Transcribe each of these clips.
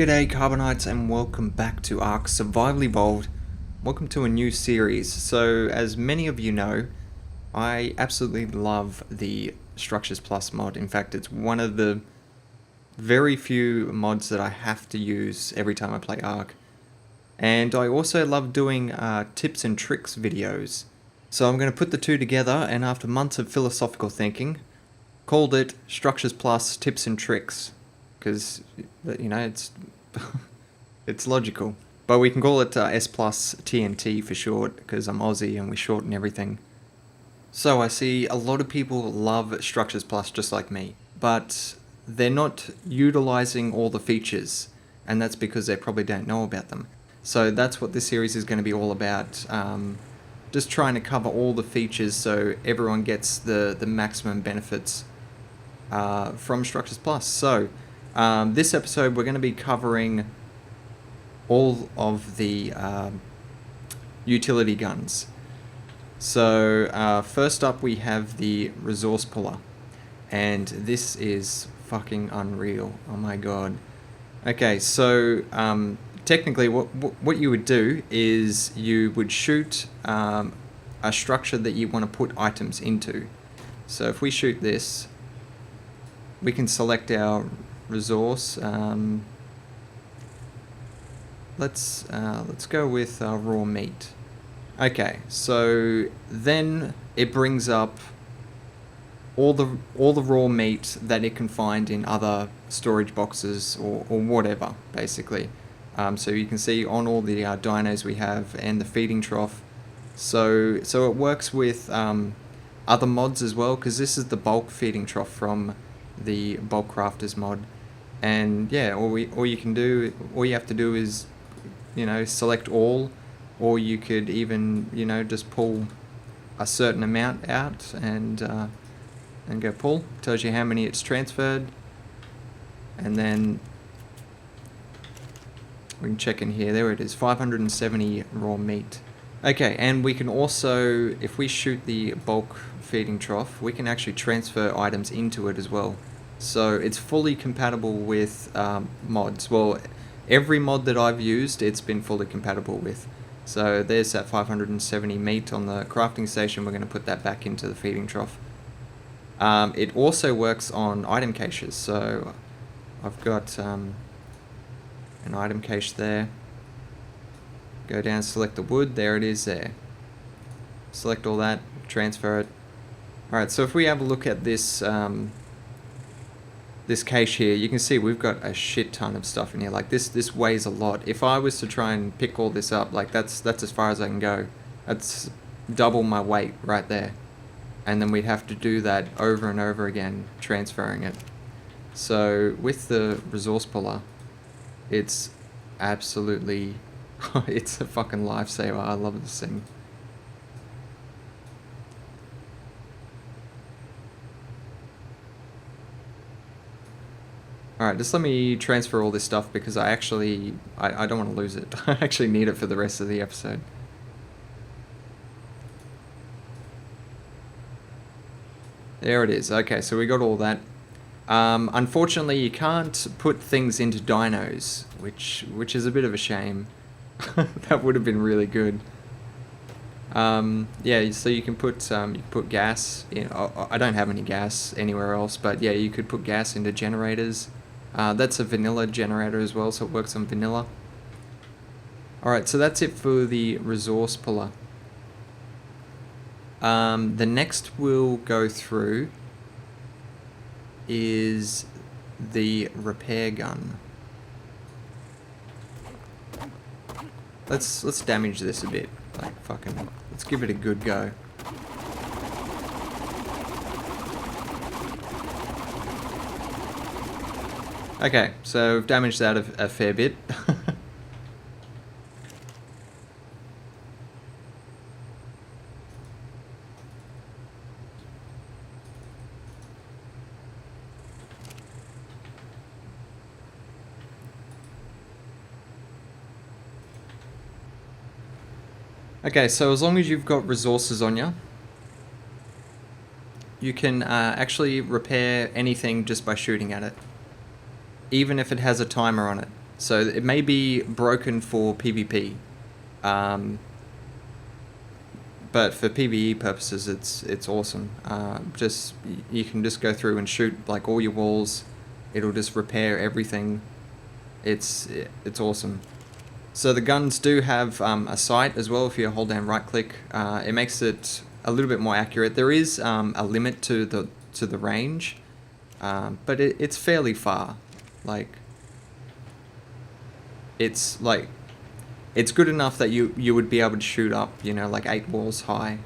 G'day Carbonites and welcome back to Ark Survival Evolved. Welcome to a new series. So as many of you know, I absolutely love the Structures Plus mod. In fact, it's one of the very few mods that I have to use every time I play Ark. And I also love doing tips and tricks videos. So I'm going to put the two together, and after months of philosophical thinking, called it Structures Plus Tips and Tricks. Because, you know, it's logical. But we can call it S Plus TNT for short, because I'm Aussie and we shorten everything. So I see a lot of people love Structures Plus just like me, but they're not utilizing all the features, and that's because they probably don't know about them. So that's what this series is going to be all about. Just trying to cover all the features so everyone gets the maximum benefits from Structures Plus. So this episode we're going to be covering all of the utility guns. So first up we have the Resource Puller, and this is fucking unreal. Oh my god. Okay, so technically what you would do is you would shoot a structure that you want to put items into. So if we shoot this, we can select our resource. Let's go with raw meat. Okay, so then it brings up all the raw meat that it can find in other storage boxes or whatever, basically. So you can see on all the dinos we have and the feeding trough. So it works with other mods as well, because this is the bulk feeding trough from the Bulk Crafters mod. And yeah, all you have to do is, you know, select all, or you could even, you know, just pull a certain amount out and go pull. Tells you how many it's transferred, and then we can check in here. There it is, 570 raw meat. Okay, and we can also, if we shoot the bulk feeding trough, we can actually transfer items into it as well. So it's fully compatible with mods. Well, every mod that I've used, it's been fully compatible with. So there's that 570 meat on the crafting station. We're going to put that back into the feeding trough. It also works on item caches. So I've got an item cache there. Go down, select the wood. There it is there. Select all that, transfer it. Alright, so if we have a look at this this cache here, you can see we've got a shit ton of stuff in here. Like this weighs a lot. If I was to try and pick all this up, like that's as far as I can go. That's double my weight right there. And then we'd have to do that over and over again, transferring it. So with the Resource Puller, it's absolutely it's a fucking lifesaver. I love this thing. Alright, just let me transfer all this stuff because I don't want to lose it. I actually need it for the rest of the episode. There it is. Okay, so we got all that. Unfortunately, you can't put things into dinos, which is a bit of a shame. That would have been really good. Yeah, so you can put gas in. I don't have any gas anywhere else, but yeah, you could put gas into generators. That's a vanilla generator as well, so it works on vanilla. Alright, so that's it for the Resource Puller. The next we'll go through is the Repair Gun. Let's damage this a bit. Like fucking, let's give it a good go. Okay, so we've damaged that a fair bit. Okay, so as long as you've got resources on you can actually repair anything just by shooting at it, even if it has a timer on it. So it may be broken for PvP, but for PvE purposes, it's awesome. You can just go through and shoot like all your walls. It'll just repair everything. It's awesome. So the guns do have a sight as well. If you hold down right click, it makes it a little bit more accurate. There is a limit to the range, but it's fairly far. Like it's good enough that you would be able to shoot up, you know, like 8 walls high.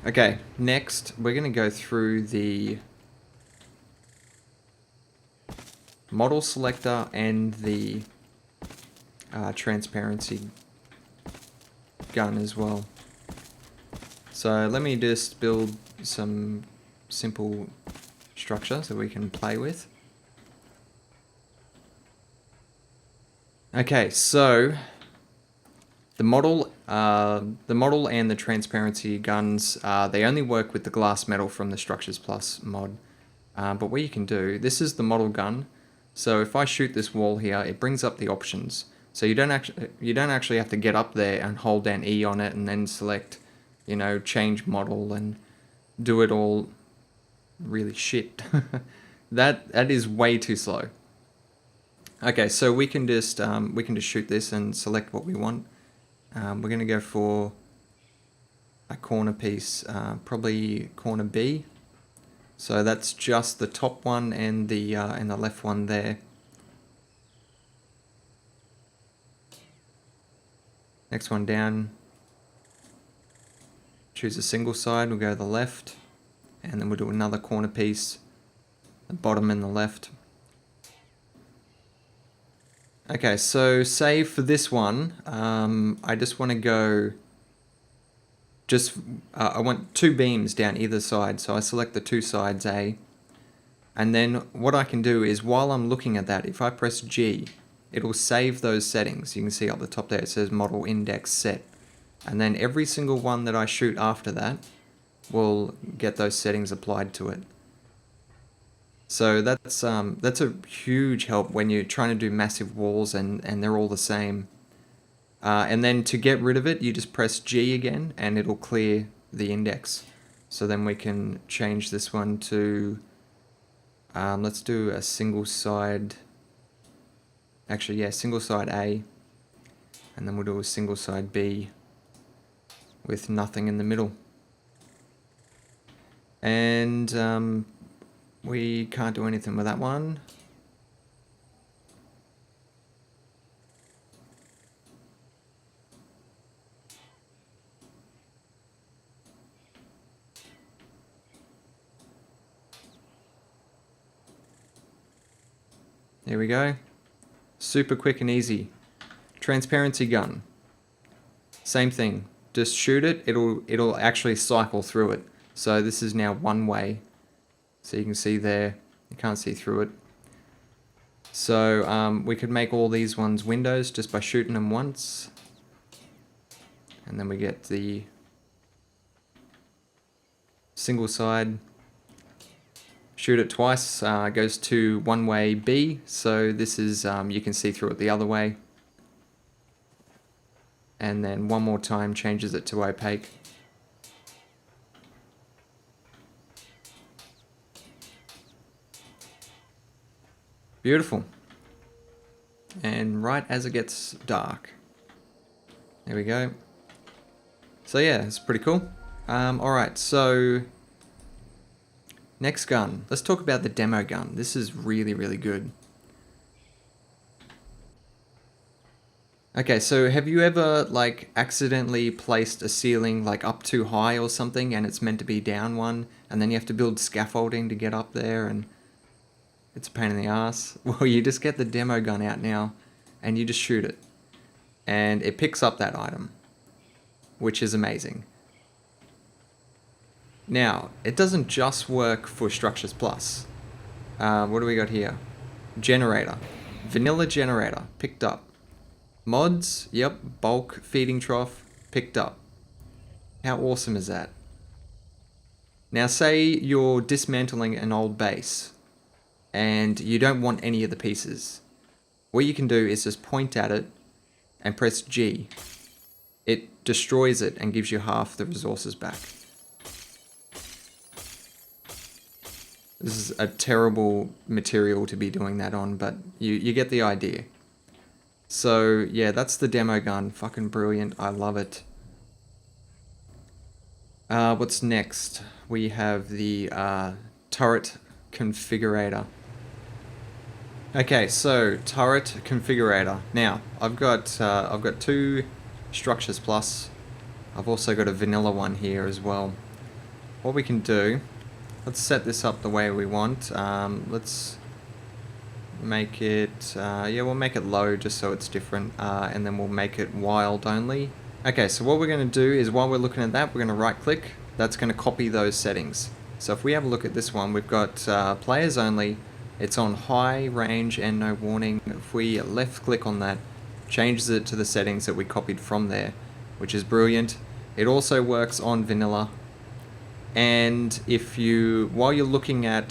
Okay, next we're gonna go through the model selector and the transparency gun as well. So let me just build some simple structure so we can play with. Okay, so the model and the transparency guns, they only work with the glass metal from the Structures Plus mod. But what you can do, this is the model gun. So if I shoot this wall here, it brings up the options. So you don't actually have to get up there and hold down E on it and then select, you know, change model and do it all really shit. That is way too slow. Okay, so we can just shoot this and select what we want. We're gonna go for a corner piece, probably corner B. So that's just the top one and the left one there. Next one down. Choose a single side. We'll go to the left, and then we'll do another corner piece, the bottom and the left. Okay, so say for this one, I just want to go. I want 2 beams down either side, so I select the 2 sides A. And then what I can do is, while I'm looking at that, if I press G, it'll save those settings. You can see up the top there it says model index set. And then every single one that I shoot after that will get those settings applied to it. So that's a huge help when you're trying to do massive walls and they're all the same. And then to get rid of it, you just press G again and it'll clear the index. So then we can change this one to, let's do a single side, actually yeah, single side A, and then we'll do a single side B with nothing in the middle. And we can't do anything with that one. There we go. Super quick and easy. Transparency gun. Same thing. Just shoot it. It'll actually cycle through it. So this is now one way. So you can see there. You can't see through it. So we could make all these ones windows just by shooting them once. And then we get the single side. Shoot it twice, goes to one way B, so this is, you can see through it the other way. And then one more time changes it to opaque. Beautiful. And right as it gets dark. There we go. So yeah, it's pretty cool. Alright, so next gun. Let's talk about the demo gun. This is really, really good. Okay, so have you ever like accidentally placed a ceiling like up too high or something and it's meant to be down one and then you have to build scaffolding to get up there and it's a pain in the ass? Well, you just get the demo gun out now and you just shoot it and it picks up that item, which is amazing. Now, it doesn't just work for Structures Plus. What do we got here? Generator. Vanilla generator. Picked up. Mods. Yep. Bulk feeding trough. Picked up. How awesome is that? Now, say you're dismantling an old base and you don't want any of the pieces. what you can do is just point at it and press G. It destroys it and gives you half the resources back. This is a terrible material to be doing that on, but you get the idea. So yeah, that's the demo gun. Fucking brilliant. I love it. What's next? We have the turret configurator. Okay, so turret configurator. Now I've got 2 structures plus. I've also got a vanilla one here as well. What we can do, let's set this up the way we want. Let's make it, yeah, we'll make it low just so it's different, and then we'll make it wild only. Okay, so what we're going to do is while we're looking at that, we're going to right click. That's going to copy those settings. So if we have a look at this one, we've got players only. It's on high, range, and no warning. If we left click on that, changes it to the settings that we copied from there, which is brilliant. It also works on vanilla. And if you, while you're looking at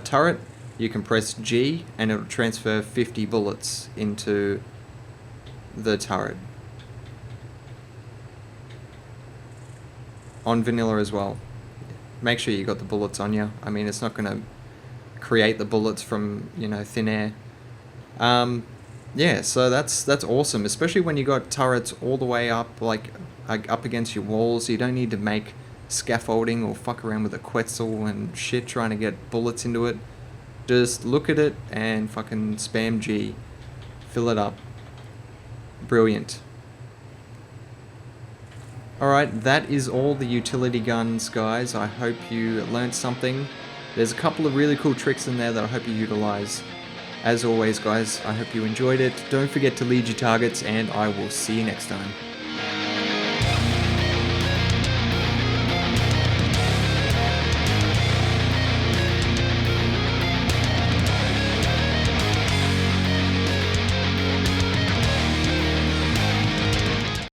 turret, you can press G and it'll transfer 50 bullets into the turret. On vanilla as well. Make sure you got the bullets on you. I mean, it's not going to create the bullets from, you know, thin air. Yeah, so that's awesome, especially when you got turrets all the way up, like up against your walls. You don't need to make scaffolding or fuck around with a Quetzal and shit trying to get bullets into it. Just look at it and fucking spam G. Fill it up. Brilliant. Alright, that is all the utility guns, guys. I hope you learned something. There's a couple of really cool tricks in there that I hope you utilize. As always, guys, I hope you enjoyed it. Don't forget to lead your targets, and I will see you next time.